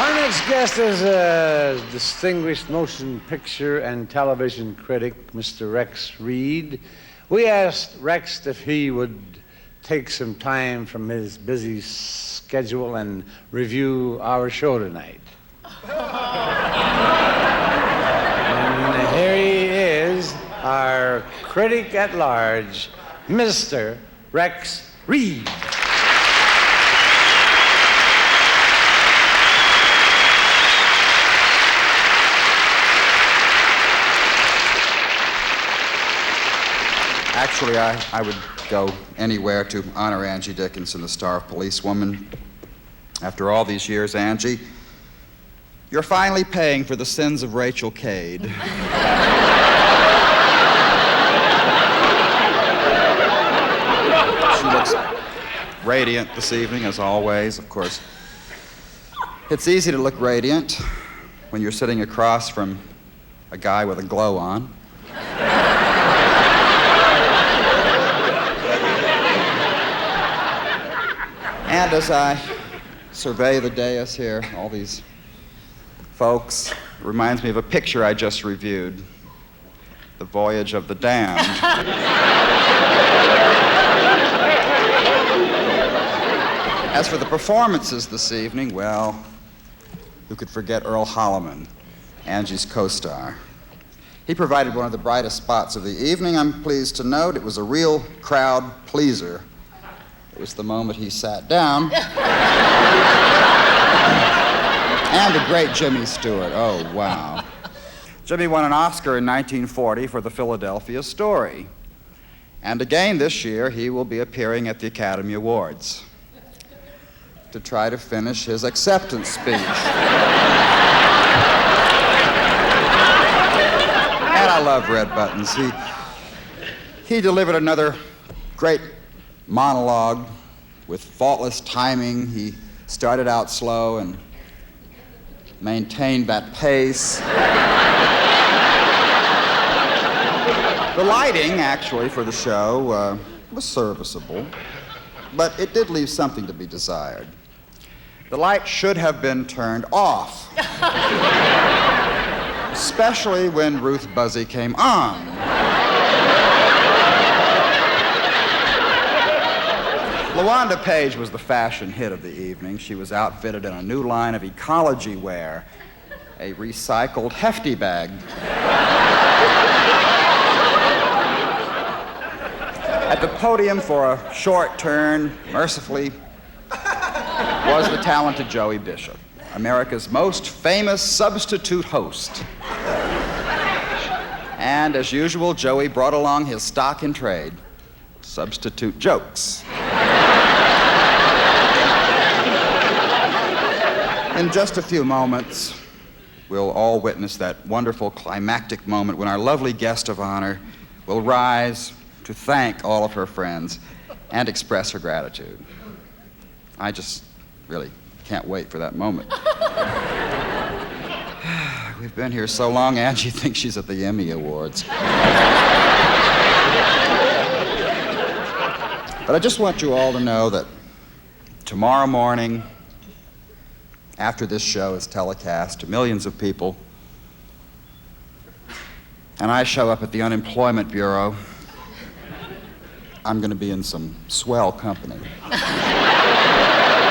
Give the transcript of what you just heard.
Our next guest is a distinguished motion picture and television critic, Mr. Rex Reed. We asked Rex if he would take some time from his busy schedule and review our show tonight. And here he is, our critic at large, Mr. Rex Reed. Actually, I would go anywhere to honor Angie Dickinson, the star of Policewoman. After all these years, Angie, you're finally paying for the sins of Rachel Cade. She looks radiant this evening, as always, of course. It's easy to look radiant when you're sitting across from a guy with a glow on. And as I survey the dais here, all these folks, it reminds me of a picture I just reviewed, The Voyage of the Damned. As for the performances this evening, well, who could forget Earl Holliman, Angie's co-star? He provided one of the brightest spots of the evening, I'm pleased to note. It was a real crowd pleaser. It was the moment he sat down. And the great Jimmy Stewart. Oh, wow. Jimmy won an Oscar in 1940 for The Philadelphia Story. And again this year, he will be appearing at the Academy Awards to try to finish his acceptance speech. And I love Red Buttons. He delivered another great monologue with faultless timing. He started out slow and maintained that pace. The lighting, actually, for the show was serviceable, but it did leave something to be desired. The light should have been turned off, especially when Ruth Buzzy came on. LaWanda Page was the fashion hit of the evening. She was outfitted in a new line of ecology wear, a recycled hefty bag. At the podium for a short turn, mercifully, was the talented Joey Bishop, America's most famous substitute host. And as usual, Joey brought along his stock in trade, substitute jokes. In just a few moments, we'll all witness that wonderful climactic moment when our lovely guest of honor will rise to thank all of her friends and express her gratitude. I just really can't wait for that moment. We've been here so long, Angie thinks she's at the Emmy Awards. But I just want you all to know that tomorrow morning, after this show is telecast to millions of people, and I show up at the Unemployment Bureau, I'm going to be in some swell company.